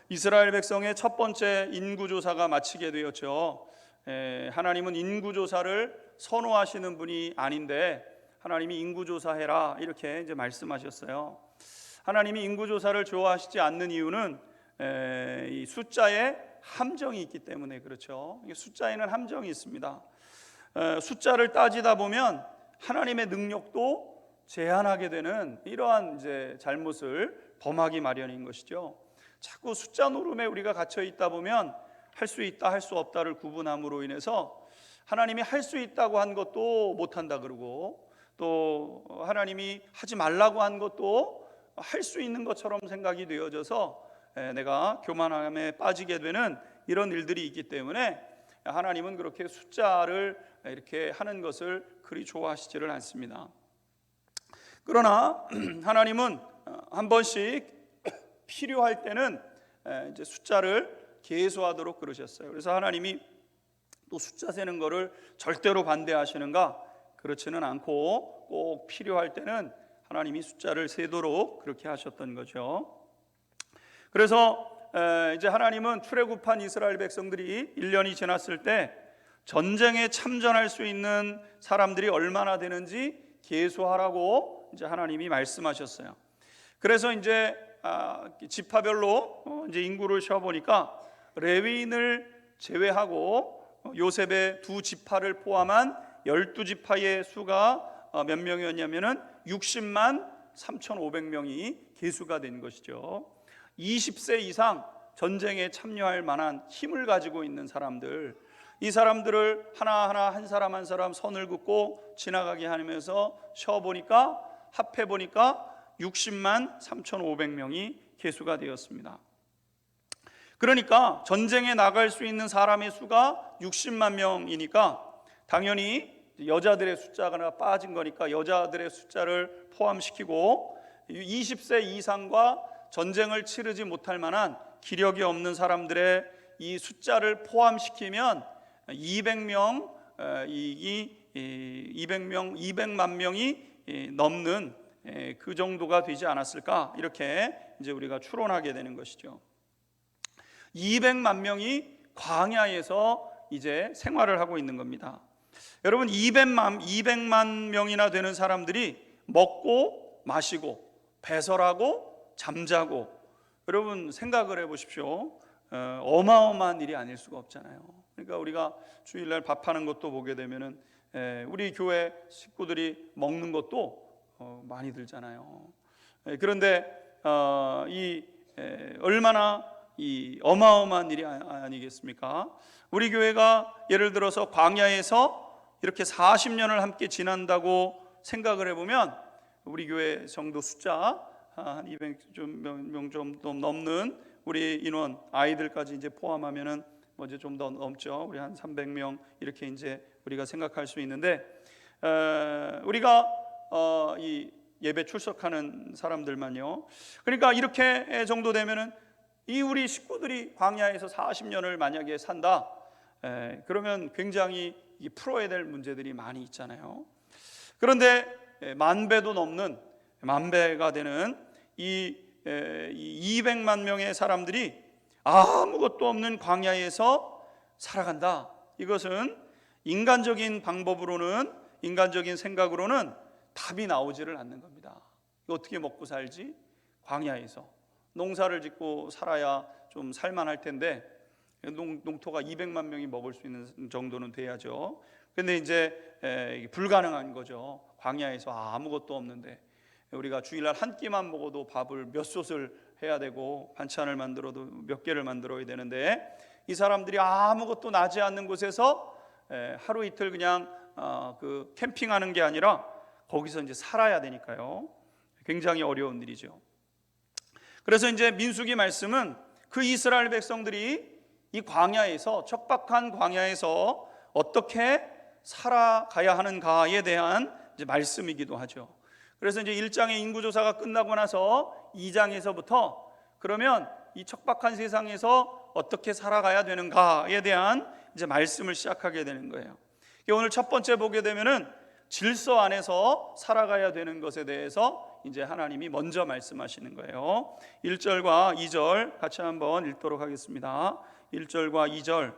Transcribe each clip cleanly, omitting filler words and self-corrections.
이스라엘 백성의 첫 번째 인구조사가 마치게 되었죠. 하나님은 인구조사를 선호하시는 분이 아닌데 하나님이 인구조사해라 이렇게 이제 말씀하셨어요. 하나님이 인구조사를 좋아하시지 않는 이유는 이 숫자에 함정이 있기 때문에 그렇죠. 숫자에는 함정이 있습니다. 숫자를 따지다 보면 하나님의 능력도 제한하게 되는 이러한 이제 잘못을 범하기 마련인 것이죠. 자꾸 숫자 노름에 우리가 갇혀 있다 보면 할 수 있다 할 수 없다를 구분함으로 인해서 하나님이 할 수 있다고 한 것도 못한다 그러고 또 하나님이 하지 말라고 한 것도 할 수 있는 것처럼 생각이 되어져서 내가 교만함에 빠지게 되는 이런 일들이 있기 때문에 하나님은 그렇게 숫자를 이렇게 하는 것을 그리 좋아하시지를 않습니다. 그러나 하나님은 한 번씩 필요할 때는 이제 숫자를 계수하도록 그러셨어요. 그래서 하나님이 또 숫자 세는 거를 절대로 반대하시는가? 그렇지는 않고 꼭 필요할 때는 하나님이 숫자를 세도록 그렇게 하셨던 거죠. 그래서 이제 하나님은 출애굽한 이스라엘 백성들이 1년이 지났을 때 전쟁에 참전할 수 있는 사람들이 얼마나 되는지 계수하라고 이제 하나님이 말씀하셨어요. 그래서 이제 지파별로 이제 인구를 세어 보니까 레위인을 제외하고 요셉의 두 지파를 포함한 12지파의 수가 몇 명이었냐면은 60만 3,500명이 계수가 된 것이죠. 20세 이상 전쟁에 참여할 만한 힘을 가지고 있는 사람들, 이 사람들을 하나하나 한 사람 한 사람 선을 긋고 지나가게 하면서 쉬어보니까 합해보니까 60만 3,500명이 계수가 되었습니다. 그러니까 전쟁에 나갈 수 있는 사람의 수가 60만 명이니까 당연히 여자들의 숫자가 빠진 거니까 여자들의 숫자를 포함시키고 20세 이상과 전쟁을 치르지 못할 만한 기력이 없는 사람들의 이 숫자를 포함시키면 200만 명이 넘는 그 정도가 되지 않았을까 이렇게 이제 우리가 추론하게 되는 것이죠. 200만 명이 광야에서 이제 생활을 하고 있는 겁니다. 여러분 200만 명이나 되는 사람들이 먹고 마시고 배설하고 잠자고 여러분 생각을 해보십시오. 어마어마한 일이 아닐 수가 없잖아요. 그러니까 우리가 주일날 밥하는 것도 보게 되면은 우리 교회 식구들이 먹는 것도 많이 들잖아요. 그런데 얼마나 이 어마어마한 일이 아니겠습니까? 우리 교회가 예를 들어서 광야에서 이렇게 40년을 함께 지난다고 생각을 해보면 우리 교회 정도 숫자 한 200명 정도 넘는 우리 인원 아이들까지 이제 포함하면은 이제 좀 더 넘죠. 우리 한 300명 이렇게 이제 우리가 생각할 수 있는데 우리가 이 예배 출석하는 사람들만요. 그러니까 이렇게 정도 되면은 이 우리 식구들이 광야에서 40년을 만약에 산다. 그러면 굉장히 풀어야 될 문제들이 많이 있잖아요. 그런데 만 배가 되는 이 200만 명의 사람들이 아무것도 없는 광야에서 살아간다. 이것은 인간적인 방법으로는 인간적인 생각으로는 답이 나오지를 않는 겁니다. 어떻게 먹고 살지? 광야에서 농사를 짓고 살아야 좀 살만할 텐데 농토가 200만 명이 먹을 수 있는 정도는 돼야죠. 근데 이제 불가능한 거죠. 광야에서 아무것도 없는데 우리가 주일날 한 끼만 먹어도 밥을 몇 솥을 해야 되고 반찬을 만들어도 몇 개를 만들어야 되는데 이 사람들이 아무것도 나지 않는 곳에서 하루 이틀 그냥 그 캠핑하는 게 아니라 거기서 이제 살아야 되니까요. 굉장히 어려운 일이죠. 그래서 이제 민수기 말씀은 그 이스라엘 백성들이 이 광야에서 척박한 광야에서 어떻게 살아가야 하는가에 대한 이제 말씀이기도 하죠. 그래서 이제 1장의 인구조사가 끝나고 나서 2장에서부터 그러면 이 척박한 세상에서 어떻게 살아가야 되는가에 대한 이제 말씀을 시작하게 되는 거예요. 오늘 첫 번째 보게 되면은 질서 안에서 살아가야 되는 것에 대해서 이제 하나님이 먼저 말씀하시는 거예요. 1절과 2절 같이 한번 읽도록 하겠습니다. 1절과 2절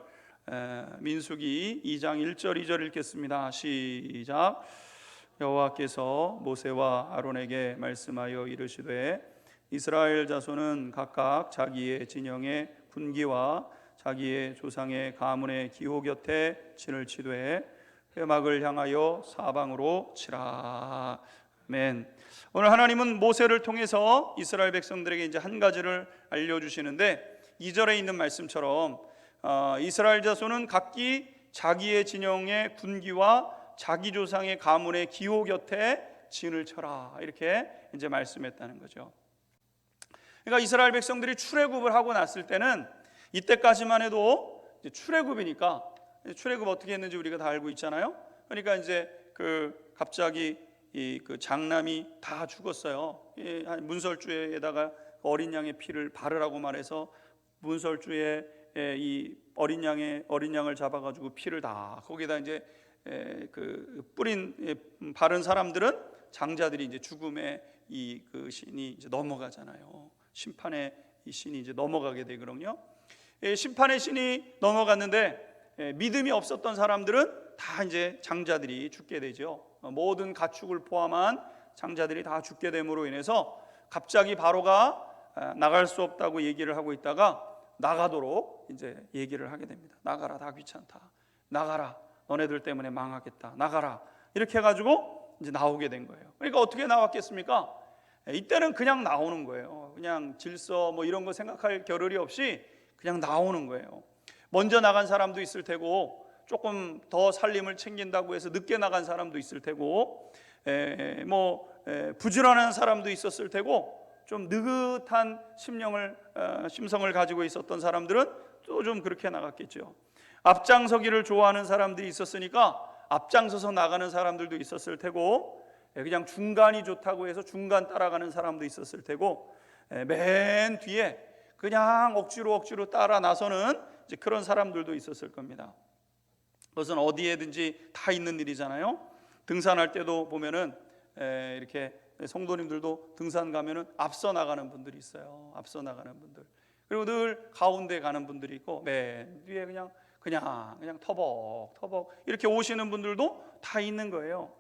민수기 2장 1절 2절 읽겠습니다. 시작. 여호와께서 모세와 아론에게 말씀하여 이르시되 이스라엘 자손은 각각 자기의 진영의 군기와 자기의 조상의 가문의 기호 곁에 진을 치되 회막을 향하여 사방으로 치라. 아멘. 오늘 하나님은 모세를 통해서 이스라엘 백성들에게 이제 한 가지를 알려주시는데 2절에 있는 말씀처럼 이스라엘 자손은 각기 자기의 진영의 군기와 자기 조상의 가문의 기호 곁에 진을 쳐라, 이렇게 이제 말씀했다는 거죠. 그러니까 이스라엘 백성들이 출애굽을 하고 났을 때는 이때까지만 해도 이제 출애굽이니까, 출애굽 어떻게 했는지 우리가 다 알고 있잖아요. 그러니까 이제 갑자기 그 장남이 다 죽었어요. 문설주에다가 어린 양의 피를 바르라고 말해서 문설주에 이 어린 양을 잡아가지고 피를 다 거기다 이제 바른 사람들은 장자들이 이제 죽음의 그 신이 이제 넘어가잖아요. 심판의 이 신이 이제 넘어가게 되거든요. 심판의 신이 넘어갔는데 믿음이 없었던 사람들은 다 이제 장자들이 죽게 되죠. 모든 가축을 포함한 장자들이 다 죽게 됨으로 인해서 갑자기 바로가 나갈 수 없다고 얘기를 하고 있다가 나가도록 이제 얘기를 하게 됩니다. 나가라, 다 귀찮다. 나가라, 너네들 때문에 망하겠다. 나가라, 이렇게 해가지고 이제 나오게 된 거예요. 그러니까 어떻게 나왔겠습니까? 이때는 그냥 나오는 거예요. 그냥 질서 뭐 이런 거 생각할 겨를이 없이 그냥 나오는 거예요. 먼저 나간 사람도 있을 테고, 조금 더 살림을 챙긴다고 해서 늦게 나간 사람도 있을 테고, 부지런한 사람도 있었을 테고, 좀 느긋한 심성을 가지고 있었던 사람들은 또 좀 그렇게 나갔겠죠. 앞장서기를 좋아하는 사람들이 있었으니까 앞장서서 나가는 사람들도 있었을 테고, 그냥 중간이 좋다고 해서 중간 따라가는 사람도 있었을 테고, 맨 뒤에 그냥 억지로 따라 나서는 이제 그런 사람들도 있었을 겁니다. 그것은 어디에든지 다 있는 일이잖아요. 등산할 때도 보면은 이렇게 성도님들도 등산 가면은 앞서 나가는 분들이 있어요. 앞서 나가는 분들. 그리고 늘 가운데 가는 분들이 있고, 맨 뒤에 그냥 터벅 이렇게 오시는 분들도 다 있는 거예요.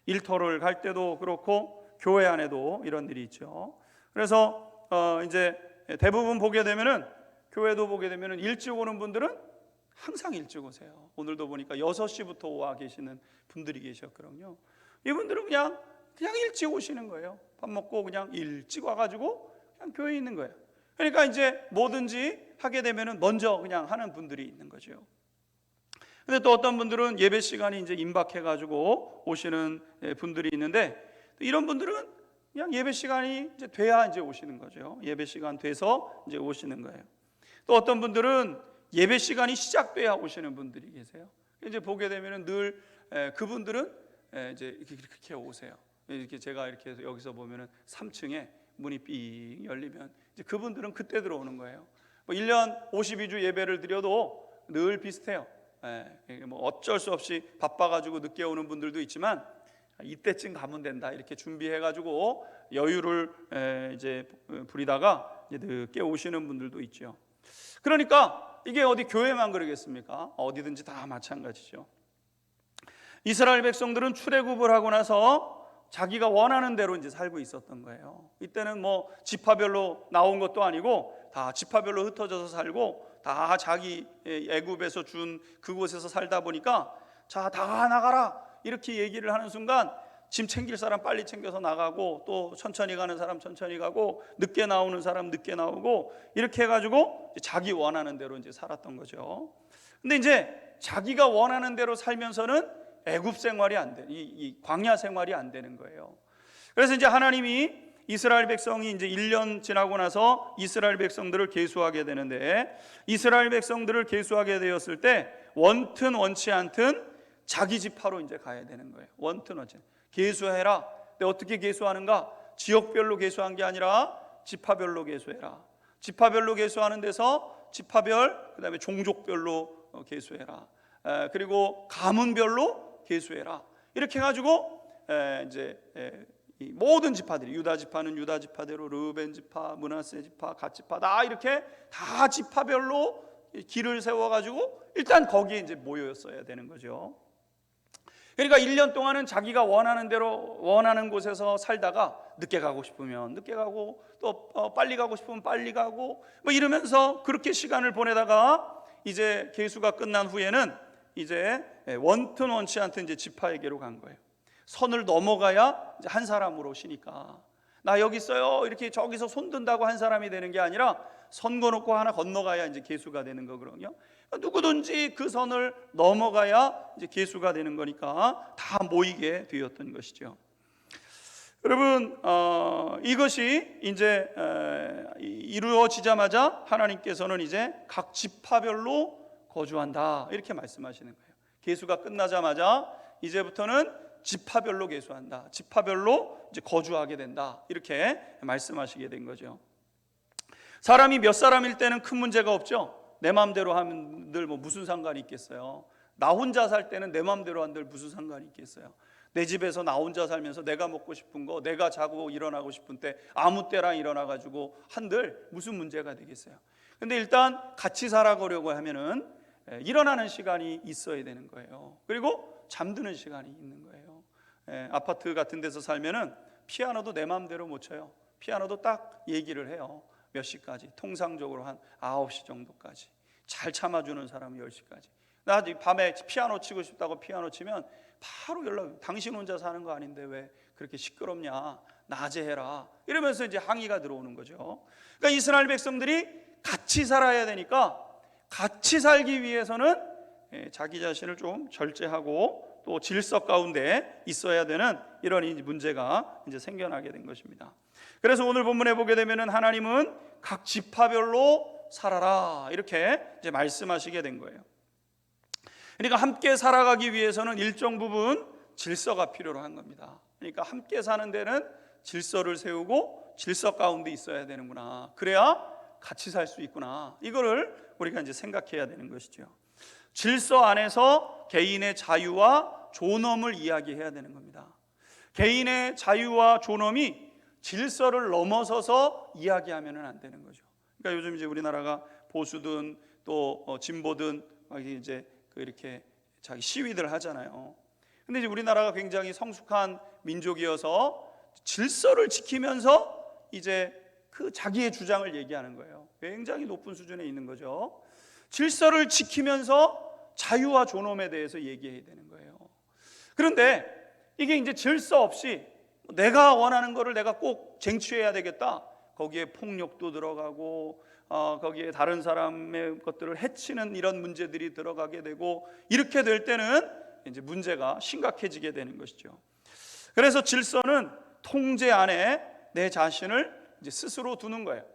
일터를 갈 때도 그렇고 교회 안에도 이런 일이 있죠. 그래서 이제 대부분 보게 되면은, 교회도 보게 되면은 일찍 오는 분들은 항상 일찍 오세요. 오늘도 보니까 6시부터 와 계시는 분들이 계셨거든요. 이분들은 그냥 일찍 오시는 거예요. 밥 먹고 그냥 일찍 와가지고 그냥 교회에 있는 거예요. 그러니까 이제 뭐든지 하게 되면은 먼저 그냥 하는 분들이 있는 거죠. 근데 또 어떤 분들은 예배 시간이 이제 임박해가지고 오시는 분들이 있는데, 이런 분들은 그냥 예배 시간이 이제 돼야 이제 오시는 거죠. 예배 시간 돼서 이제 오시는 거예요. 또 어떤 분들은 예배 시간이 시작돼야 오시는 분들이 계세요. 이제 보게 되면은 늘 그분들은 이제 그렇게 오세요. 이렇게 제가 이렇게 여기서 보면은 3층에 문이 삥 열리면 이제 그분들은 그때 들어오는 거예요. 뭐 1년 52주 예배를 드려도 늘 비슷해요. 뭐 어쩔 수 없이 바빠가지고 늦게 오는 분들도 있지만, 이때쯤 가면 된다 이렇게 준비해가지고 여유를 이제 부리다가 이제 늦게 오시는 분들도 있죠. 그러니까 이게 어디 교회만 그러겠습니까? 어디든지 다 마찬가지죠. 이스라엘 백성들은 출애굽을 하고 나서 자기가 원하는 대로 이제 살고 있었던 거예요. 이때는 뭐 지파별로 나온 것도 아니고 다 지파별로 흩어져서 살고, 다 자기 애굽에서 준 그곳에서 살다 보니까, 자, 다 나가라 이렇게 얘기를 하는 순간 짐 챙길 사람 빨리 챙겨서 나가고, 또 천천히 가는 사람 천천히 가고, 늦게 나오는 사람 늦게 나오고, 이렇게 해가지고 자기 원하는 대로 이제 살았던 거죠. 근데 이제 자기가 원하는 대로 살면서는 애굽 생활이 안 돼, 이 광야 생활이 안 되는 거예요. 그래서 이제 하나님이 이스라엘 백성이 이제 1년 지나고 나서 이스라엘 백성들을 계수하게 되는데, 이스라엘 백성들을 계수하게 되었을 때 원튼 원치 않든 자기 지파로 이제 가야 되는 거예요. 원튼 원치 계수해라. 근데 어떻게 계수하는가? 지역별로 계수한 게 아니라 지파별로 계수해라. 지파별로 계수하는 데서 지파별, 그다음에 종족별로 계수해라. 그리고 가문별로 계수해라. 이렇게 해가지고 이제 이 모든 지파들이, 유다 지파는 유다 지파대로, 르우벤 지파, 므낫세 지파, 갓 지파 다 이렇게 다 지파별로 길을 세워가지고 일단 거기에 이제 모였어야 되는 거죠. 그러니까 1년 동안은 자기가 원하는 대로 원하는 곳에서 살다가 늦게 가고 싶으면 늦게 가고 또 빨리 가고 싶으면 빨리 가고 뭐 이러면서 그렇게 시간을 보내다가 이제 계수가 끝난 후에는 이제 원튼 원치 않든 이제 지파에게로 간 거예요. 선을 넘어가야 이제 한 사람으로 쉬니까 나 여기 있어요 이렇게 저기서 손 든다고 한 사람이 되는 게 아니라 선 거놓고 하나 건너가야 이제 계수가 되는 거거든요. 누구든지 그 선을 넘어가야 이제 계수가 되는 거니까 다 모이게 되었던 것이죠. 여러분, 이것이 이제 이루어지자마자 하나님께서는 이제 각 지파별로 거주한다 이렇게 말씀하시는 거예요. 계수가 끝나자마자 이제부터는 지파별로 계수한다, 지파별로 이제 거주하게 된다 이렇게 말씀하시게 된 거죠. 사람이 몇 사람일 때는 큰 문제가 없죠. 내 마음대로 하는들 뭐 무슨 상관이 있겠어요. 나 혼자 살 때는 내 마음대로 한들 무슨 상관이 있겠어요. 내 집에서 나 혼자 살면서 내가 먹고 싶은 거, 내가 자고 일어나고 싶은 때 아무 때랑 일어나가지고 한들 무슨 문제가 되겠어요. 근데 일단 같이 살아가려고 하면은 일어나는 시간이 있어야 되는 거예요. 그리고 잠드는 시간이 있는 거예요. 아파트 같은 데서 살면은 피아노도 내 마음대로 못 쳐요. 피아노도 딱 얘기를 해요. 몇 시까지, 통상적으로 한 9시 정도까지. 잘 참아주는 사람은 10시까지. 나 밤에 피아노 치고 싶다고 피아노 치면 바로 연락, 당신 혼자 사는 거 아닌데 왜 그렇게 시끄럽냐, 낮에 해라 이러면서 이제 항의가 들어오는 거죠. 그러니까 이스라엘 백성들이 같이 살아야 되니까 같이 살기 위해서는 자기 자신을 좀 절제하고 또 질서 가운데 있어야 되는 이런 문제가 이제 생겨나게 된 것입니다. 그래서 오늘 본문에 보게 되면은 하나님은 각 지파별로 살아라 이렇게 이제 말씀하시게 된 거예요. 그러니까 함께 살아가기 위해서는 일정 부분 질서가 필요로 한 겁니다. 그러니까 함께 사는 데는 질서를 세우고 질서 가운데 있어야 되는구나. 그래야 같이 살 수 있구나. 이거를 우리가 이제 생각해야 되는 것이죠. 질서 안에서 개인의 자유와 존엄을 이야기해야 되는 겁니다. 개인의 자유와 존엄이 질서를 넘어서서 이야기하면은 안 되는 거죠. 그러니까 요즘 이제 우리나라가 보수든 또 진보든 이제 이렇게 자기 시위들 하잖아요. 근데 이제 우리나라가 굉장히 성숙한 민족이어서 질서를 지키면서 이제 그 자기의 주장을 얘기하는 거예요. 굉장히 높은 수준에 있는 거죠. 질서를 지키면서 자유와 존엄에 대해서 얘기해야 되는 거예요. 그런데 이게 이제 질서 없이 내가 원하는 거를 내가 꼭 쟁취해야 되겠다. 거기에 폭력도 들어가고 거기에 다른 사람의 것들을 해치는 이런 문제들이 들어가게 되고 이렇게 될 때는 이제 문제가 심각해지게 되는 것이죠. 그래서 질서는 통제 안에 내 자신을 이제 스스로 두는 거예요.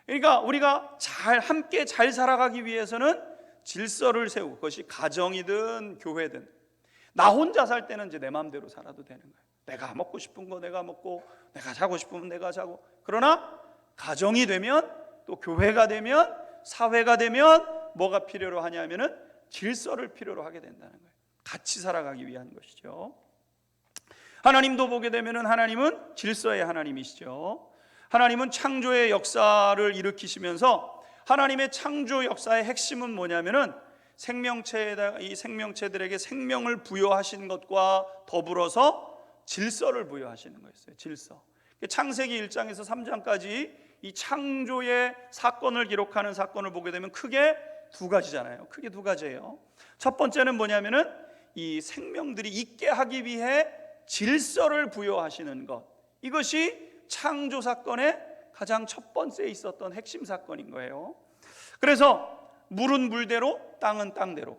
그러니까 우리가 함께 잘 살아가기 위해서는 질서를 세우고, 그것이 가정이든 교회든, 나 혼자 살 때는 이제 내 마음대로 살아도 되는 거예요. 내가 먹고 싶은 거 내가 먹고, 내가 자고 싶으면 내가 자고. 그러나 가정이 되면, 또 교회가 되면, 사회가 되면 뭐가 필요로 하냐면은 질서를 필요로 하게 된다는 거예요. 같이 살아가기 위한 것이죠. 하나님도 보게 되면은 하나님은 질서의 하나님이시죠. 하나님은 창조의 역사를 일으키시면서 하나님의 창조 역사의 핵심은 뭐냐면은 이 생명체들에게 생명을 부여하신 것과 더불어서 질서를 부여하시는 거였어요. 질서. 창세기 1장에서 3장까지 이 창조의 사건을 기록하는 사건을 보게 되면 크게 두 가지잖아요. 크게 두 가지예요. 첫 번째는 뭐냐면은 이 생명들이 있게 하기 위해 질서를 부여하시는 것. 이것이 창조 사건의 가장 첫 번째에 있었던 핵심 사건인 거예요. 그래서 물은 물대로, 땅은 땅대로,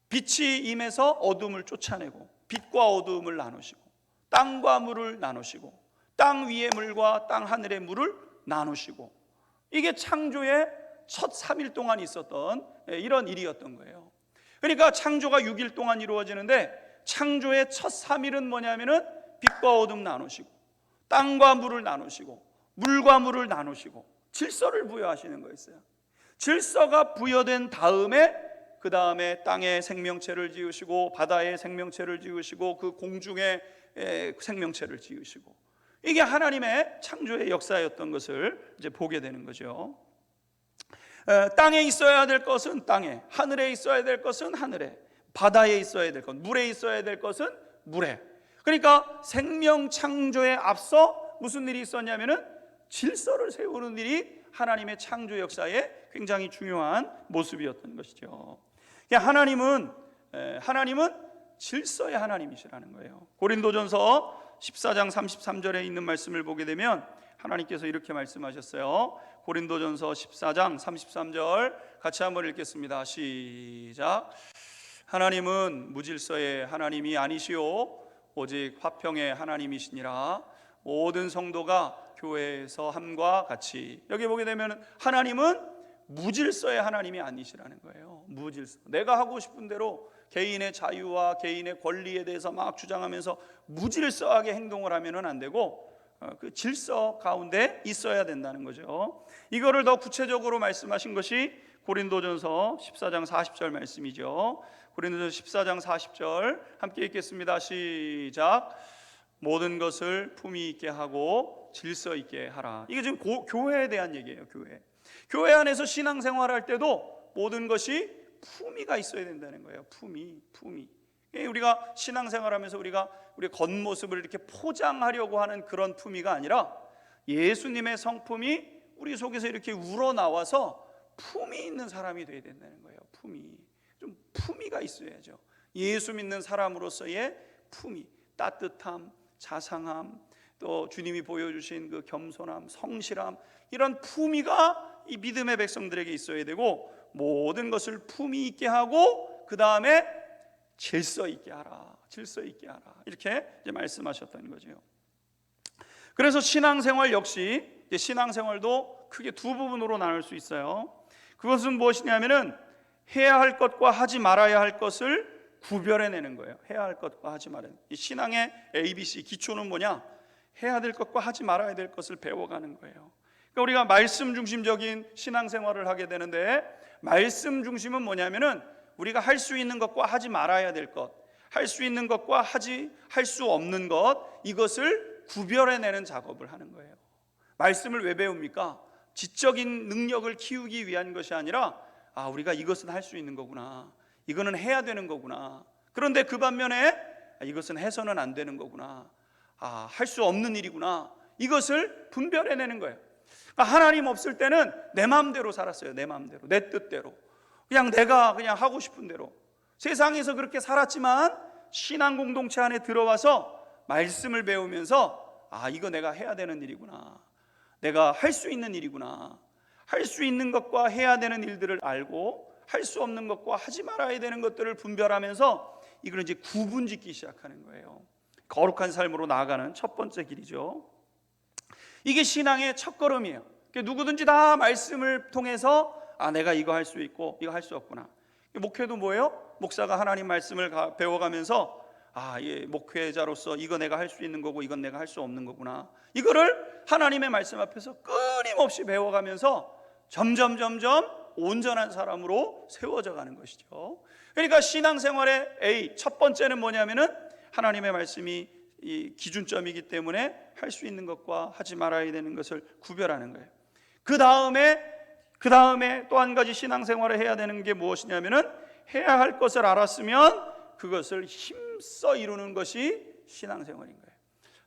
빛이 임해서 어둠을 쫓아내고 빛과 어둠을 나누시고, 땅과 물을 나누시고, 땅 위의 물과 땅 하늘의 물을 나누시고, 이게 창조의 첫 3일 동안 있었던 이런 일이었던 거예요. 그러니까 창조가 6일 동안 이루어지는데 창조의 첫 3일은 뭐냐면은 빛과 어둠 나누시고, 땅과 물을 나누시고, 물과 물을 나누시고, 질서를 부여하시는 거였어요. 질서가 부여된 다음에 그 다음에 땅에 생명체를 지으시고 바다에 생명체를 지으시고 그 공중에 생명체를 지으시고, 이게 하나님의 창조의 역사였던 것을 이제 보게 되는 거죠. 땅에 있어야 될 것은 땅에, 하늘에 있어야 될 것은 하늘에, 바다에 있어야 될 것, 물에 있어야 될 것은 물에. 그러니까 생명 창조에 앞서 무슨 일이 있었냐면은 질서를 세우는 일이 하나님의 창조 역사의 굉장히 중요한 모습이었던 것이죠. 하나님은 질서의 하나님이시라는 거예요. 고린도전서 14장 33절에 있는 말씀을 보게 되면 하나님께서 이렇게 말씀하셨어요. 고린도전서 14장 33절 같이 한번 읽겠습니다. 시작. 하나님은 무질서의 하나님이 아니시오 오직 화평의 하나님이시니라. 모든 성도가 교회에서 함과 같이. 여기 보게 되면 하나님은 무질서의 하나님이 아니시라는 거예요. 무질서. 내가 하고 싶은 대로 개인의 자유와 개인의 권리에 대해서 막 주장하면서 무질서하게 행동을 하면은 안 되고, 그 질서 가운데 있어야 된다는 거죠. 이거를 더 구체적으로 말씀하신 것이 고린도전서 14장 40절 말씀이죠. 고린도전서 14장 40절 함께 읽겠습니다. 시작. 모든 것을 품위 있게 하고 질서 있게 하라. 이게 지금 교회에 대한 얘기예요. 교회 안에서 신앙생활할 때도 모든 것이 품위가 있어야 된다는 거예요. 품위. 우리가 신앙생활하면서 우리가 우리 겉모습을 이렇게 포장하려고 하는 그런 품위가 아니라 예수님의 성품이 우리 속에서 이렇게 우러나와서 품위 있는 사람이 되어야 된다는 거예요. 좀 품위가 있어야죠. 예수 믿는 사람으로서의 품위, 따뜻함, 자상함, 또 주님이 보여주신 그 겸손함, 성실함, 이런 품위가 이 믿음의 백성들에게 있어야 되고, 모든 것을 품위 있게 하고 그 다음에 질서 있게 하라. 이렇게 이제 말씀하셨던 거죠. 그래서 신앙생활 역시 신앙생활도 크게 두 부분으로 나눌 수 있어요. 그것은 무엇이냐면은 해야 할 것과 하지 말아야 할 것을 구별해내는 거예요. 해야 할 것과 하지 말아야 할 것. 이 신앙의 ABC 기초는 뭐냐? 해야 될 것과 하지 말아야 될 것을 배워가는 거예요. 그러니까 우리가 말씀 중심적인 신앙생활을 하게 되는데, 말씀 중심은 뭐냐면은 우리가 할 수 있는 것과 하지 말아야 될 것, 할 수 있는 것과 할 수 없는 것, 이것을 구별해내는 작업을 하는 거예요. 말씀을 왜 배웁니까? 지적인 능력을 키우기 위한 것이 아니라, 우리가 이것은 할 수 있는 거구나, 이거는 해야 되는 거구나. 그런데 그 반면에 이것은 해서는 안 되는 거구나, 할 수 없는 일이구나, 이것을 분별해내는 거예요. 하나님 없을 때는 내 마음대로 살았어요. 내 마음대로, 내 뜻대로, 내가 하고 싶은 대로 세상에서 그렇게 살았지만, 신앙 공동체 안에 들어와서 말씀을 배우면서 이거 내가 해야 되는 일이구나, 내가 할 수 있는 일이구나, 할 수 있는 것과 해야 되는 일들을 알고 할 수 없는 것과 하지 말아야 되는 것들을 분별하면서 이걸 이제 구분짓기 시작하는 거예요. 거룩한 삶으로 나아가는 첫 번째 길이죠. 이게 신앙의 첫걸음이에요. 누구든지 다 말씀을 통해서 내가 이거 할 수 있고 이거 할 수 없구나. 목회도 뭐예요? 목사가 하나님 말씀을 배워가면서 목회자로서 이거 내가 할 수 있는 거고 이건 내가 할 수 없는 거구나, 이거를 하나님의 말씀 앞에서 끊임없이 배워가면서 점점 온전한 사람으로 세워져 가는 것이죠. 그러니까 신앙생활의 A, 첫 번째는 뭐냐면은 하나님의 말씀이 이 기준점이기 때문에 할 수 있는 것과 하지 말아야 되는 것을 구별하는 거예요. 그 다음에 또 한 가지 신앙생활을 해야 되는 게 무엇이냐면은, 해야 할 것을 알았으면 그것을 힘써 이루는 것이 신앙생활인 거예요.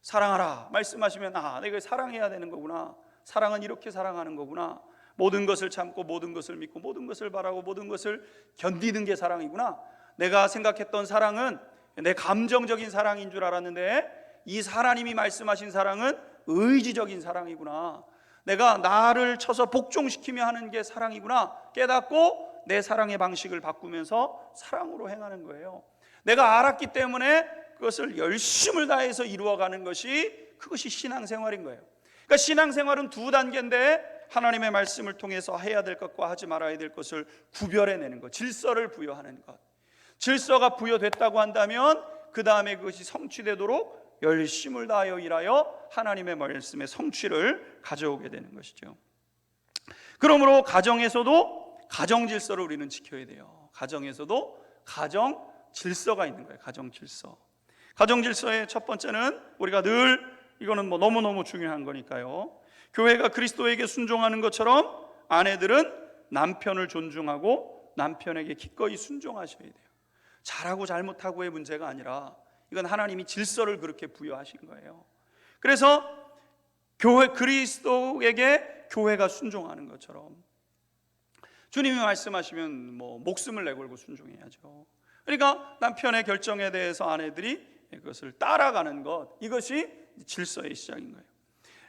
사랑하라 말씀하시면 내가 사랑해야 되는 거구나, 사랑은 이렇게 사랑하는 거구나, 모든 것을 참고 모든 것을 믿고 모든 것을 바라고 모든 것을 견디는 게 사랑이구나. 내가 생각했던 사랑은 내 감정적인 사랑인 줄 알았는데, 이 하나님이 말씀하신 사랑은 의지적인 사랑이구나, 내가 나를 쳐서 복종시키며 하는 게 사랑이구나 깨닫고 내 사랑의 방식을 바꾸면서 사랑으로 행하는 거예요. 내가 알았기 때문에 그것을 열심을 다해서 이루어가는 그것이 신앙생활인 거예요. 그러니까 신앙생활은 두 단계인데, 하나님의 말씀을 통해서 해야 될 것과 하지 말아야 될 것을 구별해내는 것, 질서를 부여하는 것. 질서가 부여됐다고 한다면 그 다음에 그것이 성취되도록 열심을 다하여 일하여 하나님의 말씀의 성취를 가져오게 되는 것이죠. 그러므로 가정에서도 가정 질서를 우리는 지켜야 돼요. 가정에서도 가정 질서가 있는 거예요. 가정 질서. 가정 질서의 첫 번째는 우리가 늘 이거는 너무너무 중요한 거니까요. 교회가 그리스도에게 순종하는 것처럼 아내들은 남편을 존중하고 남편에게 기꺼이 순종하셔야 돼요. 잘하고 잘못하고의 문제가 아니라 이건 하나님이 질서를 그렇게 부여하신 거예요. 그래서 그리스도에게 교회가 순종하는 것처럼 주님이 말씀하시면 목숨을 내걸고 순종해야죠. 그러니까 남편의 결정에 대해서 아내들이 그것을 따라가는 것, 이것이 질서의 시작인 거예요.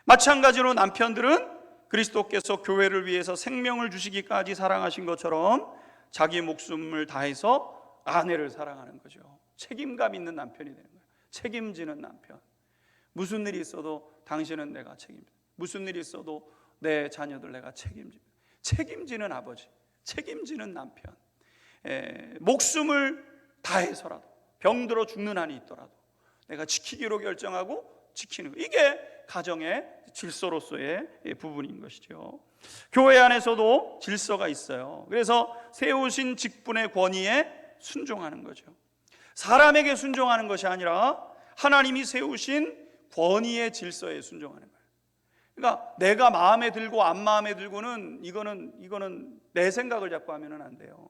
마찬가지로 남편들은 그리스도께서 교회를 위해서 생명을 주시기까지 사랑하신 것처럼 자기 목숨을 다해서 아내를 사랑하는 거죠. 책임감 있는 남편이 되는 거예요. 책임지는 남편. 무슨 일이 있어도 당신은 내가 책임져. 무슨 일이 있어도 내 자녀들 내가 책임져. 책임지는 아버지, 책임지는 남편. 목숨을 다해서라도 병들어 죽는 한이 있더라도 내가 지키기로 결정하고 지키는 거. 이게 가정의 질서로서의 부분인 것이죠. 교회 안에서도 질서가 있어요. 그래서 세우신 직분의 권위에 순종하는 거죠. 사람에게 순종하는 것이 아니라 하나님이 세우신 권위의 질서에 순종하는 거예요. 그러니까 내가 마음에 들고 안 마음에 들고는 이거는 내 생각을 자꾸 하면은 안 돼요.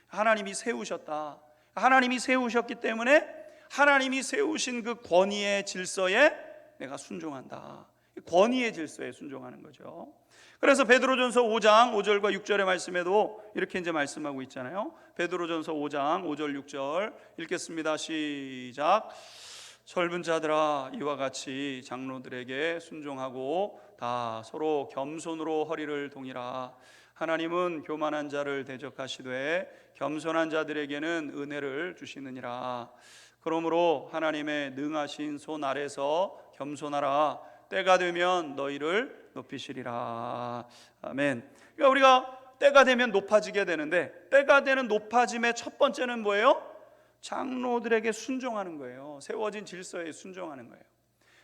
하나님이 세우셨다. 하나님이 세우셨기 때문에 하나님이 세우신 그 권위의 질서에 내가 순종한다. 권위의 질서에 순종하는 거죠. 그래서 베드로전서 5장 5절과 6절의 말씀에도 이렇게 이제 말씀하고 있잖아요. 베드로전서 5장 5절 6절 읽겠습니다. 시작. 젊은 자들아 이와 같이 장로들에게 순종하고 다 서로 겸손으로 허리를 동이라. 하나님은 교만한 자를 대적하시되 겸손한 자들에게는 은혜를 주시느니라. 그러므로 하나님의 능하신 손 아래서 겸손하라. 때가 되면 너희를 높이시리라. 아멘. 그러니까 우리가 때가 되면 높아지게 되는데, 때가 되는 높아짐의 첫 번째는 뭐예요? 장로들에게 순종하는 거예요. 세워진 질서에 순종하는 거예요.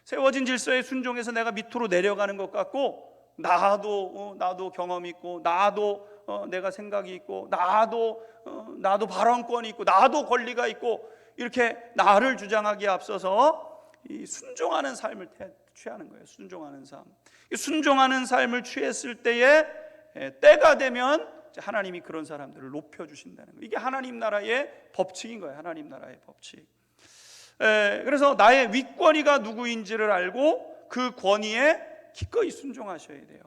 세워진 질서에 순종해서 내가 밑으로 내려가는 것 같고, 나도 경험이 있고, 나도 내가 생각이 있고, 나도 발언권이 있고, 나도 권리가 있고, 이렇게 나를 주장하기에 앞서서 이 순종하는 삶을 취하는 거예요. 순종하는 삶. 순종하는 삶을 취했을 때에 때가 되면 하나님이 그런 사람들을 높여주신다는 거예요. 이게 하나님 나라의 법칙인 거예요. 하나님 나라의 법칙. 그래서 나의 윗권위가 누구인지를 알고 그 권위에 기꺼이 순종하셔야 돼요.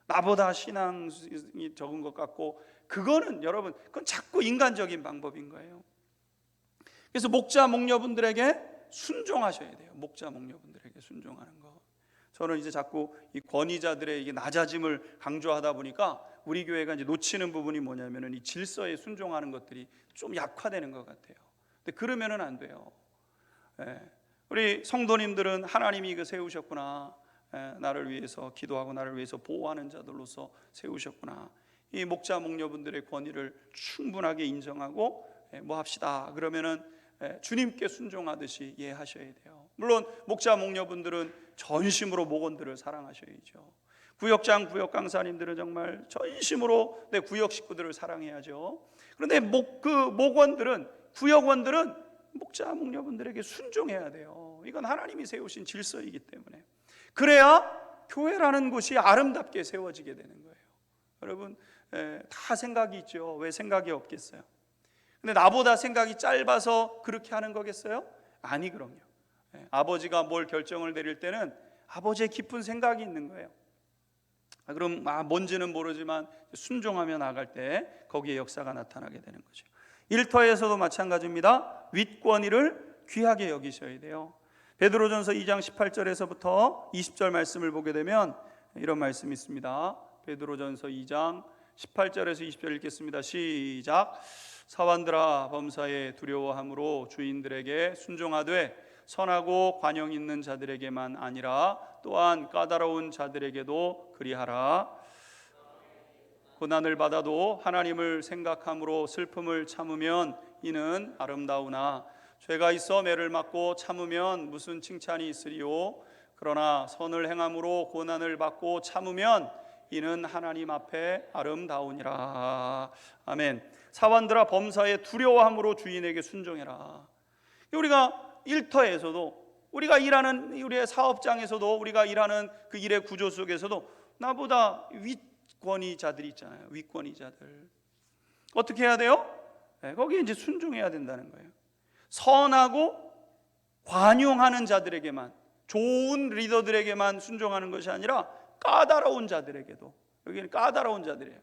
나보다 신앙이 적은 것 같고, 그거는 여러분, 그건 자꾸 인간적인 방법인 거예요. 그래서 목자 목녀분들에게 순종하셔야 돼요. 목자 목녀분들에게 순종하는 거. 저는 이제 자꾸 이 권위자들의 이게 낮아짐을 강조하다 보니까 우리 교회가 이제 놓치는 부분이 뭐냐면은 이 질서에 순종하는 것들이 좀 약화되는 것 같아요. 근데 그러면은 안 돼요. 우리 성도님들은 하나님이 이거 세우셨구나. 나를 위해서 기도하고 나를 위해서 보호하는 자들로서 세우셨구나. 이 목자 목녀분들의 권위를 충분하게 인정하고 합시다. 그러면은 주님께 순종하듯이 하셔야 돼요. 물론 목자 목녀분들은 전심으로 목원들을 사랑하셔야죠. 구역장 구역 강사님들은 정말 전심으로 내 구역 식구들을 사랑해야죠. 그런데 목원들은, 구역원들은 목자 목녀분들에게 순종해야 돼요. 이건 하나님이 세우신 질서이기 때문에. 그래야 교회라는 곳이 아름답게 세워지게 되는 거예요. 여러분, 다 생각이 있죠. 왜 생각이 없겠어요? 근데 나보다 생각이 짧아서 그렇게 하는 거겠어요? 아니, 그럼요. 아버지가 뭘 결정을 내릴 때는 아버지의 깊은 생각이 있는 거예요. 그럼 뭔지는 모르지만 순종하며 나갈 때 거기에 역사가 나타나게 되는 거죠. 일터에서도 마찬가지입니다. 윗권위를 귀하게 여기셔야 돼요. 베드로전서 2장 18절에서부터 20절 말씀을 보게 되면 이런 말씀이 있습니다. 베드로전서 2장 18절에서 20절 읽겠습니다. 시작. 사환들아 범사에 두려워함으로 주인들에게 순종하되 선하고 관용 있는 자들에게만 아니라 또한 까다로운 자들에게도 그리하라. 고난을 받아도 하나님을 생각함으로 슬픔을 참으면 이는 아름다우나 죄가 있어 매를 맞고 참으면 무슨 칭찬이 있으리요. 그러나 선을 행함으로 고난을 받고 참으면 이는 하나님 앞에 아름다우니라. 아멘. 사환들아 범사에 두려워함으로 주인에게 순종해라. 우리가 일터에서도, 우리가 일하는 우리의 사업장에서도, 우리가 일하는 그 일의 구조 속에서도 나보다 윗권위자들이 있잖아요. 윗권위자들. 어떻게 해야 돼요? 거기에 이제 순종해야 된다는 거예요. 선하고 관용하는 자들에게만, 좋은 리더들에게만 순종하는 것이 아니라 까다로운 자들에게도. 여기는 까다로운 자들이에요.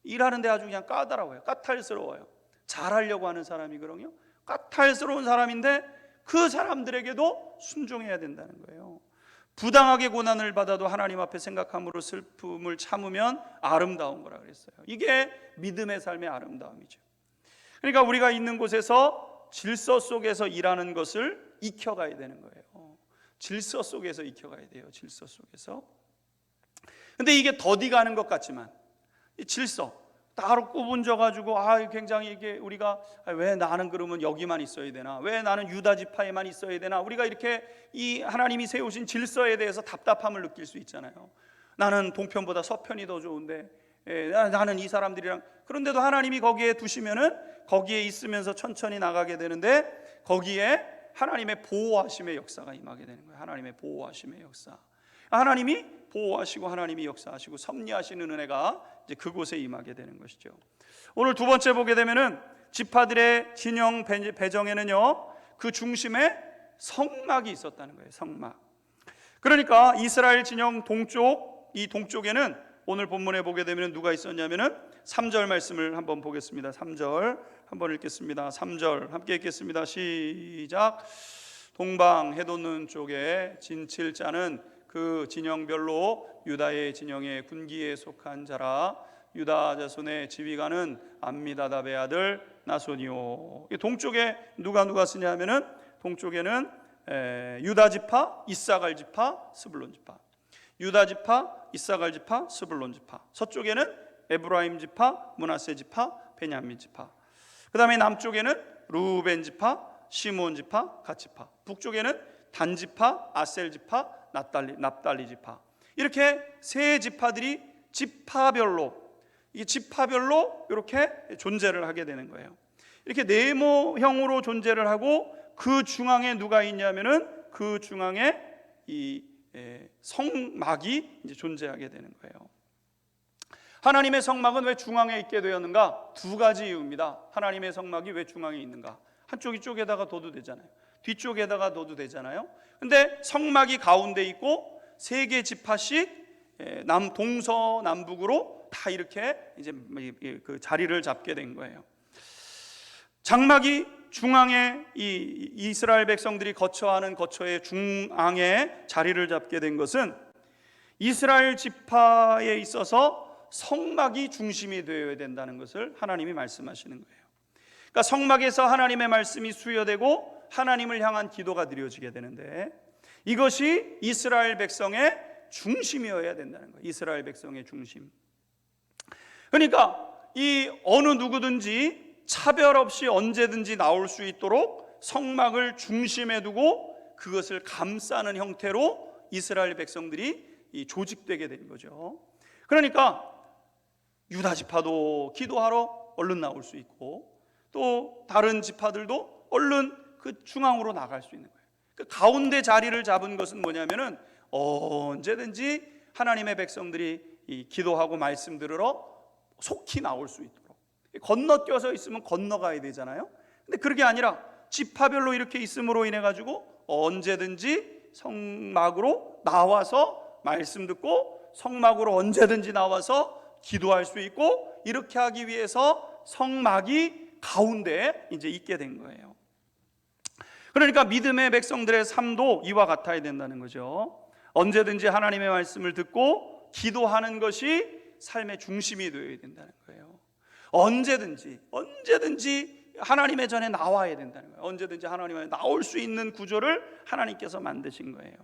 일하는데 아주 그냥 까다로워요. 까탈스러워요. 잘하려고 하는 사람이거든요. 까탈스러운 사람인데 그 사람들에게도 순종해야 된다는 거예요. 부당하게 고난을 받아도 하나님 앞에 생각함으로 슬픔을 참으면 아름다운 거라 그랬어요. 이게 믿음의 삶의 아름다움이죠. 그러니까 우리가 있는 곳에서 질서 속에서 일하는 것을 익혀가야 되는 거예요. 질서 속에서 익혀가야 돼요. 질서 속에서. 근데 이게 더디가는 것 같지만, 이 질서 따로 구분져가지고 굉장히 이게 우리가 왜 나는 그러면 여기만 있어야 되나, 왜 나는 유다 지파에만 있어야 되나, 우리가 이렇게 이 하나님이 세우신 질서에 대해서 답답함을 느낄 수 있잖아요. 나는 동편보다 서편이 더 좋은데, 나는 이 사람들이랑, 그런데도 하나님이 거기에 두시면은 거기에 있으면서 천천히 나가게 되는데, 거기에 하나님의 보호하심의 역사가 임하게 되는 거예요. 하나님의 보호하심의 역사. 하나님이 보호하시고 하나님이 역사하시고 섭리하시는 은혜가 이제 그곳에 임하게 되는 것이죠. 오늘 두 번째 보게 되면은 지파들의 진영 배정에는요, 그 중심에 성막이 있었다는 거예요. 성막. 그러니까 이스라엘 진영 동쪽, 이 동쪽에는 오늘 본문에 보게 되면 누가 있었냐면은 3절 말씀을 한번 보겠습니다. 3절 한번 읽겠습니다. 3절 함께 읽겠습니다. 시작. 동방 해돋는 쪽에 진칠자는 그 진영별로 유다의 진영의 군기에 속한 자라. 유다 자손의 지휘관은 암미다답의 아들 나손이요. 동쪽에 누가 쓰냐면은, 동쪽에는 유다 지파, 이사갈 지파, 스불론 지파. 유다 지파, 이사갈 지파, 스불론 지파. 서쪽에는 에브라임 지파, 므낫세 지파, 베냐민 지파. 그 다음에 남쪽에는 루벤 지파, 시몬 지파, 갓 지파. 북쪽에는 단 지파, 아셀 지파, 납달리 지파. 이렇게 세 지파들이 지파별로, 이 지파별로 이렇게 존재를 하게 되는 거예요. 이렇게 네모형으로 존재를 하고, 그 중앙에 누가 있냐면은 그 중앙에 이 성막이 이제 존재하게 되는 거예요. 하나님의 성막은 왜 중앙에 있게 되었는가? 두 가지 이유입니다. 하나님의 성막이 왜 중앙에 있는가? 한쪽 이쪽에다가 둬도 되잖아요. 뒤쪽에다가 둬도 되잖아요. 근데 성막이 가운데 있고 세 개 지파씩 동서남북으로 다 이렇게 이제 그 자리를 잡게 된 거예요. 장막이 중앙에, 이 이스라엘 백성들이 거처하는 거처의 중앙에 자리를 잡게 된 것은 이스라엘 지파에 있어서 성막이 중심이 되어야 된다는 것을 하나님이 말씀하시는 거예요. 그러니까 성막에서 하나님의 말씀이 수여되고 하나님을 향한 기도가 드려지게 되는데, 이것이 이스라엘 백성의 중심이어야 된다는 거예요. 이스라엘 백성의 중심. 그러니까 이 어느 누구든지 차별 없이 언제든지 나올 수 있도록 성막을 중심에 두고 그것을 감싸는 형태로 이스라엘 백성들이 조직되게 된 거죠. 그러니까 유다 지파도 기도하러 얼른 나올 수 있고, 또 다른 지파들도 얼른 그 중앙으로 나갈 수 있는 거예요. 그 가운데 자리를 잡은 것은 뭐냐면은 언제든지 하나님의 백성들이 기도하고 말씀 들으러 속히 나올 수 있도록, 건너뛰어서 있으면 건너가야 되잖아요. 근데 그게 아니라 지파별로 이렇게 있음으로 인해 가지고 언제든지 성막으로 나와서 말씀 듣고, 성막으로 언제든지 나와서 기도할 수 있고, 이렇게 하기 위해서 성막이 가운데에 이제 있게 된 거예요. 그러니까 믿음의 백성들의 삶도 이와 같아야 된다는 거죠. 언제든지 하나님의 말씀을 듣고 기도하는 것이 삶의 중심이 되어야 된다는 거예요. 언제든지 하나님의 전에 나와야 된다는 거예요. 언제든지 하나님의 나올 수 있는 구조를 하나님께서 만드신 거예요.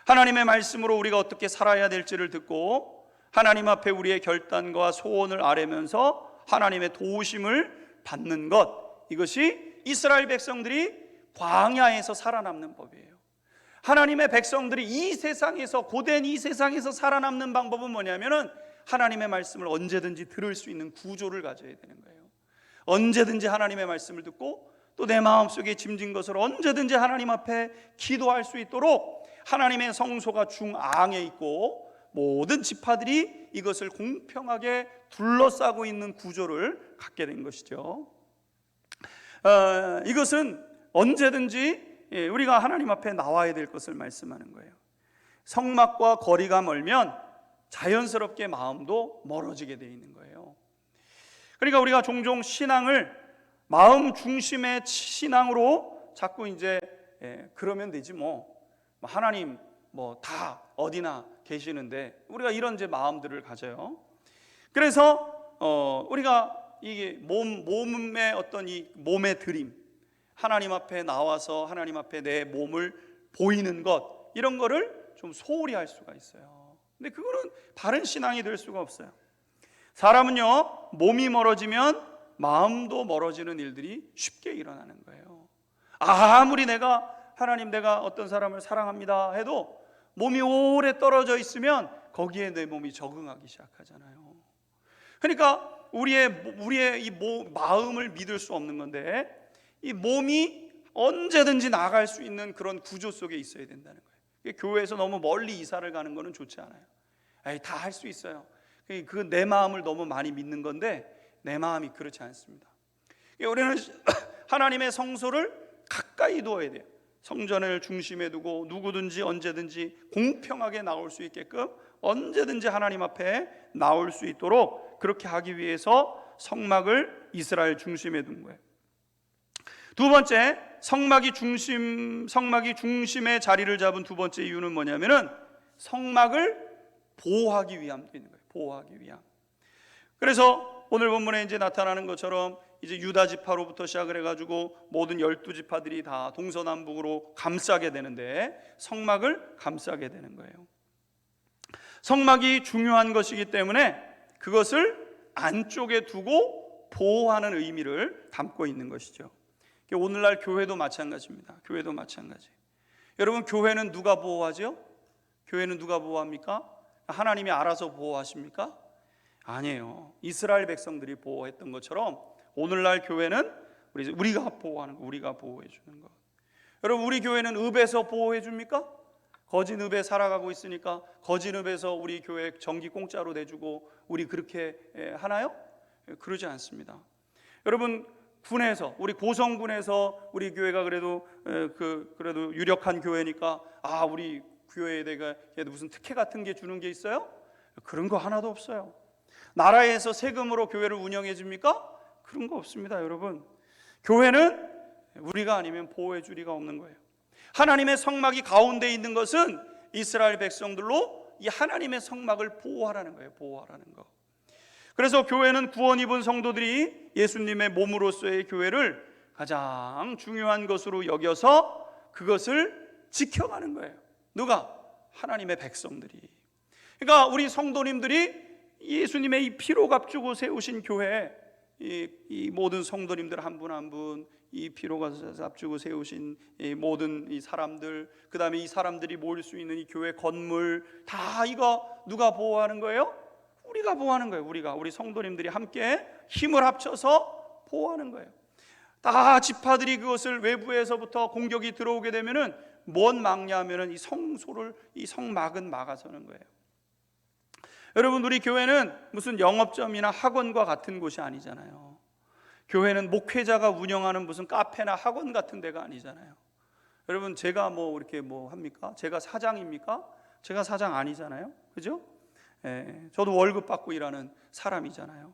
하나님의 말씀으로 우리가 어떻게 살아야 될지를 듣고 하나님 앞에 우리의 결단과 소원을 아뢰면서 하나님의 도우심을 받는 것, 이것이 이스라엘 백성들이 광야에서 살아남는 법이에요. 하나님의 백성들이 이 세상에서, 고된 이 세상에서 살아남는 방법은 뭐냐면은 하나님의 말씀을 언제든지 들을 수 있는 구조를 가져야 되는 거예요. 언제든지 하나님의 말씀을 듣고 또 내 마음속에 짐진 것을 언제든지 하나님 앞에 기도할 수 있도록 하나님의 성소가 중앙에 있고 모든 지파들이 이것을 공평하게 둘러싸고 있는 구조를 갖게 된 것이죠. 이것은 언제든지 우리가 하나님 앞에 나와야 될 것을 말씀하는 거예요. 성막과 거리가 멀면 자연스럽게 마음도 멀어지게 되어 있는 거예요. 그러니까 우리가 종종 신앙을 마음 중심의 신앙으로 자꾸 이제 그러면 되지 뭐 하나님 뭐 다 어디나 계시는데, 우리가 이런 이제 마음들을 가져요. 그래서 우리가 이게 몸의 어떤 이 몸의 드림, 하나님 앞에 나와서 하나님 앞에 내 몸을 보이는 것, 이런 거를 좀 소홀히 할 수가 있어요. 근데 그거는 바른 신앙이 될 수가 없어요. 사람은요, 몸이 멀어지면 마음도 멀어지는 일들이 쉽게 일어나는 거예요. 아무리 내가 어떤 사람을 사랑합니다 해도 몸이 오래 떨어져 있으면 거기에 내 몸이 적응하기 시작하잖아요. 그러니까 우리의 이 마음을 믿을 수 없는 건데, 이 몸이 언제든지 나갈 수 있는 그런 구조 속에 있어야 된다는 거예요. 교회에서 너무 멀리 이사를 가는 거는 좋지 않아요. 다 할 수 있어요. 그 내 마음을 너무 많이 믿는 건데 내 마음이 그렇지 않습니다. 우리는 하나님의 성소를 가까이 두어야 돼요. 성전을 중심에 두고 누구든지 언제든지 공평하게 나올 수 있게끔 언제든지 하나님 앞에 나올 수 있도록 그렇게 하기 위해서 성막을 이스라엘 중심에 둔 거예요. 두 번째, 성막이 중심의 자리를 잡은 두 번째 이유는 뭐냐면은 성막을 보호하기 위함도 있는 거예요. 보호하기 위함. 그래서 오늘 본문에 이제 나타나는 것처럼 이제 유다 지파로부터 시작을 해가지고 모든 12지파들이 다 동서남북으로 감싸게 되는데, 성막을 감싸게 되는 거예요. 성막이 중요한 것이기 때문에 그것을 안쪽에 두고 보호하는 의미를 담고 있는 것이죠. 오늘날 교회도 마찬가지입니다. 교회도 마찬가지. 여러분, 교회는 누가 보호하죠? 교회는 누가 보호합니까? 하나님이 알아서 보호하십니까? 아니에요. 이스라엘 백성들이 보호했던 것처럼 오늘날 교회는 우리가 보호하는 거, 우리가 보호해 주는 거. 여러분, 우리 교회는 읍에서 보호해 줍니까? 거진 읍에 살아가고 있으니까 거진 읍에서 우리 교회 전기 공짜로 내주고 우리 그렇게 하나요? 그러지 않습니다. 여러분, 군에서, 우리 고성군에서 우리 교회가 그래도 유력한 교회니까 우리 교회에 내가 무슨 특혜 같은 게 주는 게 있어요? 그런 거 하나도 없어요. 나라에서 세금으로 교회를 운영해 줍니까? 그런 거 없습니다. 여러분, 교회는 우리가 아니면 보호해 줄 리가 없는 거예요. 하나님의 성막이 가운데 있는 것은 이스라엘 백성들로 이 하나님의 성막을 보호하라는 거예요. 보호하라는 거. 그래서 교회는 구원 입은 성도들이 예수님의 몸으로서의 교회를 가장 중요한 것으로 여겨서 그것을 지켜가는 거예요. 누가? 하나님의 백성들이. 그러니까 우리 성도님들이 예수님의 이 피로 값주고 세우신 교회, 이 모든 성도님들 한 분 한 분, 이 피로 값주고 세우신 이 모든 이 사람들, 그 다음에 이 사람들이 모일 수 있는 이 교회 건물, 다 이거 누가 보호하는 거예요? 우리가 보호하는 거예요. 우리 성도님들이 함께 힘을 합쳐서 보호하는 거예요. 다 지파들이 그것을 외부에서부터 공격이 들어오게 되면은 뭔 막냐면은 이 성소를, 이 성막은 막아서는 거예요. 여러분, 우리 교회는 무슨 영업점이나 학원과 같은 곳이 아니잖아요. 교회는 목회자가 운영하는 무슨 카페나 학원 같은 데가 아니잖아요. 여러분, 제가 이렇게 합니까? 제가 사장입니까? 제가 사장 아니잖아요. 그죠? 저도 월급 받고 일하는 사람이잖아요.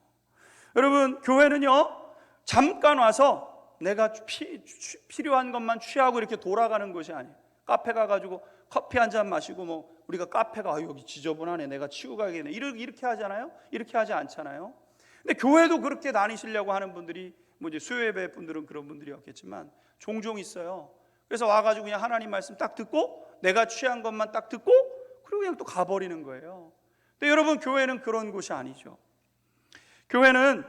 여러분, 교회는요, 잠깐 와서 내가 필요한 것만 취하고 이렇게 돌아가는 것이 아니에요. 카페 가가지고 커피 한 잔 마시고 우리가 카페가 여기 지저분하네, 내가 치우고 가야겠네, 이렇게 하잖아요. 이렇게 하지 않잖아요. 근데 교회도 그렇게 다니시려고 하는 분들이 이제 수요예배 분들은 그런 분들이었겠지만 종종 있어요. 그래서 와가지고 그냥 하나님 말씀 딱 듣고 내가 취한 것만 딱 듣고 그리고 그냥 또 가버리는 거예요. 근데 여러분, 교회는 그런 곳이 아니죠. 교회는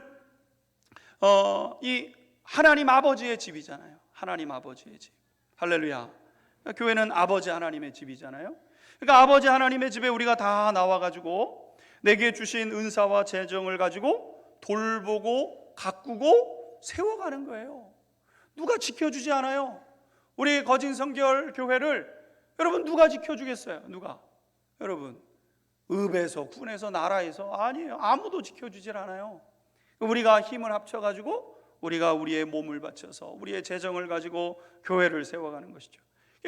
이 하나님 아버지의 집이잖아요. 하나님 아버지의 집. 할렐루야. 교회는 아버지 하나님의 집이잖아요. 그러니까 아버지 하나님의 집에 우리가 다 나와가지고 내게 주신 은사와 재정을 가지고 돌보고 가꾸고 세워가는 거예요. 누가 지켜주지 않아요. 우리 거진성결 교회를 여러분 누가 지켜주겠어요? 누가? 여러분 읍에서 군에서 나라에서 아니에요. 아무도 지켜주질 않아요. 우리가 힘을 합쳐가지고 우리가 우리의 몸을 바쳐서 우리의 재정을 가지고 교회를 세워가는 것이죠.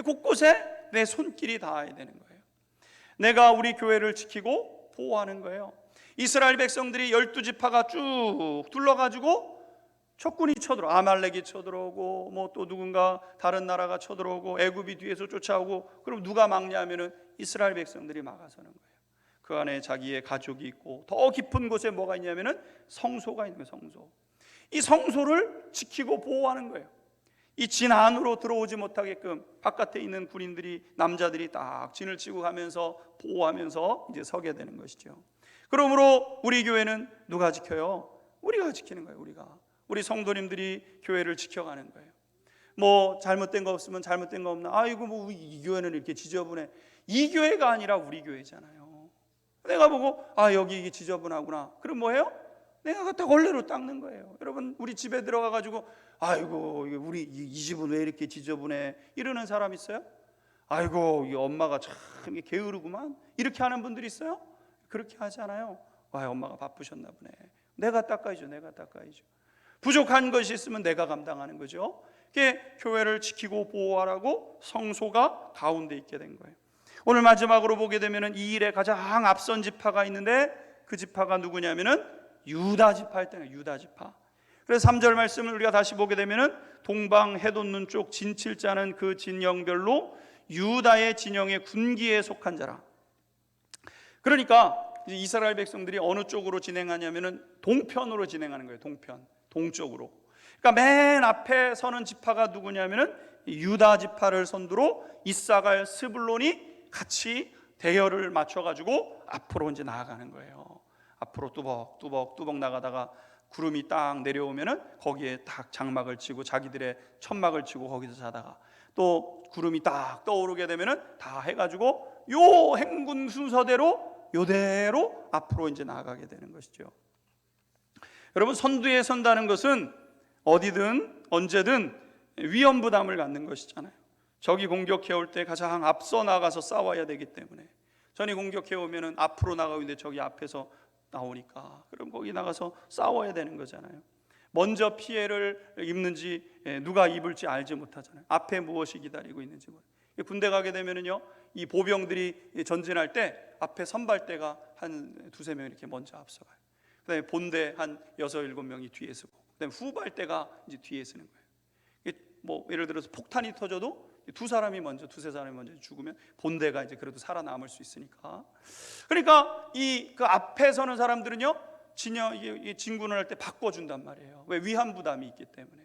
곳곳에 내 손길이 닿아야 되는 거예요. 내가 우리 교회를 지키고 보호하는 거예요. 이스라엘 백성들이 12지파가 쭉 둘러가지고 적군이 쳐들어, 아말렉이 쳐들어오고 뭐 또 누군가 다른 나라가 쳐들어오고 애굽이 뒤에서 쫓아오고, 그럼 누가 막냐면은 이스라엘 백성들이 막아서는 거예요. 그 안에 자기의 가족이 있고 더 깊은 곳에 뭐가 있냐면은 성소가 있는 거예요. 성소. 이 성소를 지키고 보호하는 거예요. 이 진 안으로 들어오지 못하게끔 바깥에 있는 군인들이, 남자들이 딱 진을 치고 가면서 보호하면서 이제 서게 되는 것이죠. 그러므로 우리 교회는 누가 지켜요? 우리가 지키는 거예요. 우리 성도님들이 교회를 지켜가는 거예요. 뭐 잘못된 거 없으면 잘못된 거 없나? 아이고 뭐 이 교회는 이렇게 지저분해. 이 교회가 아니라 우리 교회잖아요. 내가 보고 여기 이게 지저분하구나. 그럼 뭐예요? 내가 갖다 걸레로 닦는 거예요. 여러분 우리 집에 들어가 가지고 아이고 우리 이 집은 왜 이렇게 지저분해 이러는 사람 있어요? 아이고 이 엄마가 참 게으르구만 이렇게 하는 분들이 있어요? 그렇게 하지 않아요. 엄마가 바쁘셨나 보네. 내가 닦아야죠. 부족한 것이 있으면 내가 감당하는 거죠. 그게 교회를 지키고 보호하라고 성소가 가운데 있게 된 거예요. 오늘 마지막으로 보게 되면 이 일에 가장 앞선 지파가 있는데 그 지파가 누구냐면은 유다 지파일 때는 유다 지파. 그래서 3절 말씀을 우리가 다시 보게 되면은 동방 해돋는 쪽 진칠자는 그 진영별로 유다의 진영의 군기에 속한 자라. 그러니까 이스라엘 백성들이 어느 쪽으로 진행하냐면은 동편으로 진행하는 거예요. 동쪽으로. 그러니까 맨 앞에 서는 지파가 누구냐면은 유다 지파를 선두로 이사갈, 스불론이 같이 대열을 맞춰가지고 앞으로 이제 나아가는 거예요. 앞으로 뚜벅 나가다가 구름이 딱 내려오면은 거기에 딱 장막을 치고 자기들의 천막을 치고 거기서 자다가 또 구름이 딱 떠오르게 되면은 다 해가지고 요 행군 순서대로 요대로 앞으로 이제 나아가게 되는 것이죠. 여러분 선두에 선다는 것은 어디든 언제든 위험 부담을 갖는 것이잖아요. 적이 공격해 올 때 가장 앞서 나가서 싸워야 되기 때문에 전이 공격해 오면은 앞으로 나가고 있는데 적이 앞에서 나오니까 그럼 거기 나가서 싸워야 되는 거잖아요. 먼저 피해를 입는지 누가 입을지 알지 못하잖아요. 앞에 무엇이 기다리고 있는지 모르. 군대 가게 되면은요, 이 보병들이 전진할 때 앞에 선발대가 한 두세 명 이렇게 먼저 앞서가요. 그다음에 본대 한 6, 7명이 뒤에 서고, 그다음에 후발대가 이제 뒤에 서는 거예요. 뭐 예를 들어서 폭탄이 터져도 두세 사람이 먼저 죽으면 본대가 이제 그래도 살아남을 수 있으니까. 그러니까 그 앞에 서는 사람들은요, 진군을 할 때 바꿔준단 말이에요. 왜? 위험 부담이 있기 때문에.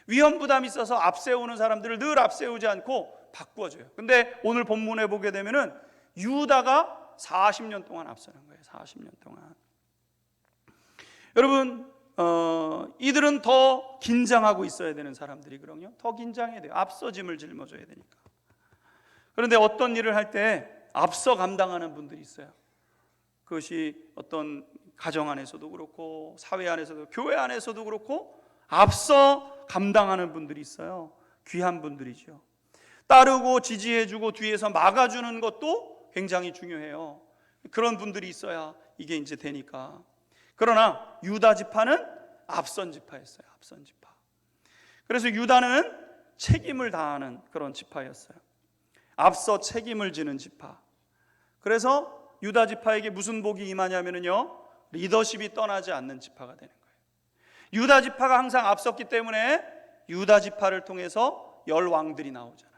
위험 부담이 있어서 앞세우는 사람들을 늘 앞세우지 않고 바꿔줘요. 근데 오늘 본문에 보게 되면은 유다가 40년 동안 앞서는 거예요. 40년 동안. 여러분, 이들은 더 긴장하고 있어야 되는 사람들이거든요. 더 긴장해야 돼요. 앞서짐을 짊어져야 되니까. 그런데 어떤 일을 할 때 앞서 감당하는 분들이 있어요. 그것이 어떤 가정 안에서도 그렇고 사회 안에서도 교회 안에서도 그렇고 앞서 감당하는 분들이 있어요. 귀한 분들이죠. 따르고 지지해주고 뒤에서 막아주는 것도 굉장히 중요해요. 그런 분들이 있어야 이게 이제 되니까. 그러나 유다 지파는 앞선 지파였어요. 앞선 지파. 그래서 유다는 책임을 다하는 그런 지파였어요. 앞서 책임을 지는 지파. 그래서 유다 지파에게 무슨 복이 임하냐면요, 리더십이 떠나지 않는 지파가 되는 거예요. 유다 지파가 항상 앞섰기 때문에 유다 지파를 통해서 열왕들이 나오잖아요.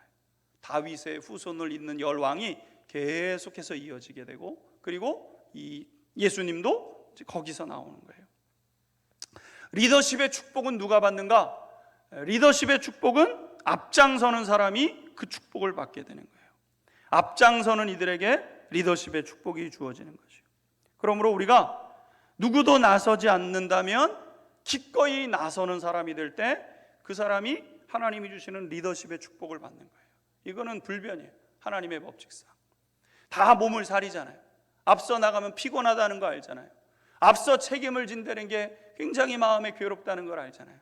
다윗의 후손을 잇는 열왕이 계속해서 이어지게 되고, 그리고 이 예수님도 거기서 나오는 거예요. 리더십의 축복은 누가 받는가? 리더십의 축복은 앞장서는 사람이 그 축복을 받게 되는 거예요. 앞장서는 이들에게 리더십의 축복이 주어지는 거죠. 그러므로 우리가 누구도 나서지 않는다면 기꺼이 나서는 사람이 될 때 그 사람이 하나님이 주시는 리더십의 축복을 받는 거예요. 이거는 불변이에요. 하나님의 법칙상. 다 몸을 사리잖아요. 앞서 나가면 피곤하다는 거 알잖아요. 앞서 책임을 진다는 게 굉장히 마음에 괴롭다는 걸 알잖아요.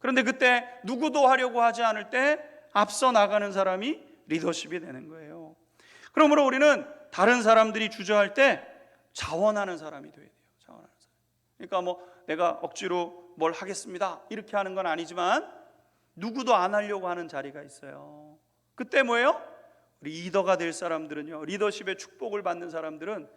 그런데 그때 누구도 하려고 하지 않을 때 앞서 나가는 사람이 리더십이 되는 거예요. 그러므로 우리는 다른 사람들이 주저할 때 자원하는 사람이 돼야 돼요. 자원하는 사람. 그러니까 뭐 내가 억지로 뭘 하겠습니다 이렇게 하는 건 아니지만 누구도 안 하려고 하는 자리가 있어요. 그때 뭐예요? 리더가 될 사람들은요, 리더십의 축복을 받는 사람들은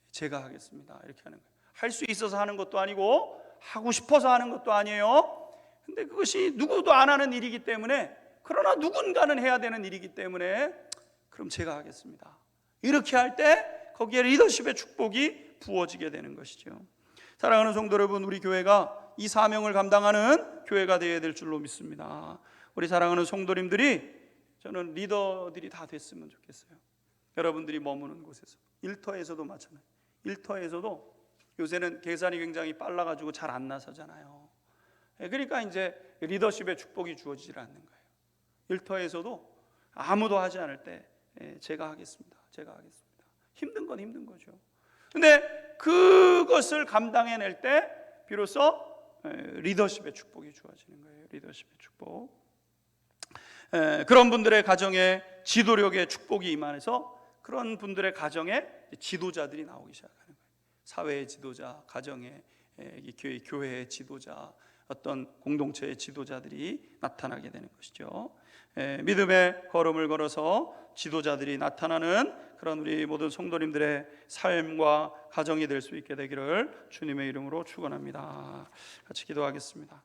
제가 하겠습니다 이렇게 하는 거예요. 할 수 있어서 하는 것도 아니고 하고 싶어서 하는 것도 아니에요. 근데 그것이 누구도 안 하는 일이기 때문에, 그러나 누군가는 해야 되는 일이기 때문에 그럼 제가 하겠습니다 이렇게 할 때 거기에 리더십의 축복이 부어지게 되는 것이죠. 사랑하는 성도 여러분, 우리 교회가 이 사명을 감당하는 교회가 되어야 될 줄로 믿습니다. 우리 사랑하는 성도님들이, 저는 리더들이 다 됐으면 좋겠어요. 여러분들이 머무는 곳에서, 일터에서도 마찬가지. 일터에서도 요새는 계산이 굉장히 빨라가지고 잘 안 나서잖아요. 그러니까 이제 리더십의 축복이 주어지질 않는 거예요. 일터에서도 아무도 하지 않을 때 제가 하겠습니다. 제가 하겠습니다. 힘든 건 힘든 거죠. 근데 그것을 감당해낼 때 비로소 리더십의 축복이 주어지는 거예요. 리더십의 축복. 그런 분들의 가정에 지도력의 축복이 임하면서 그런 분들의 가정에 지도자들이 나오기 시작하는 거예요. 사회의 지도자, 가정의, 교회의 지도자, 어떤 공동체의 지도자들이 나타나게 되는 것이죠. 믿음의 걸음을 걸어서 지도자들이 나타나는 그런 우리 모든 성도님들의 삶과 가정이 될 수 있게 되기를 주님의 이름으로 축원합니다. 같이 기도하겠습니다.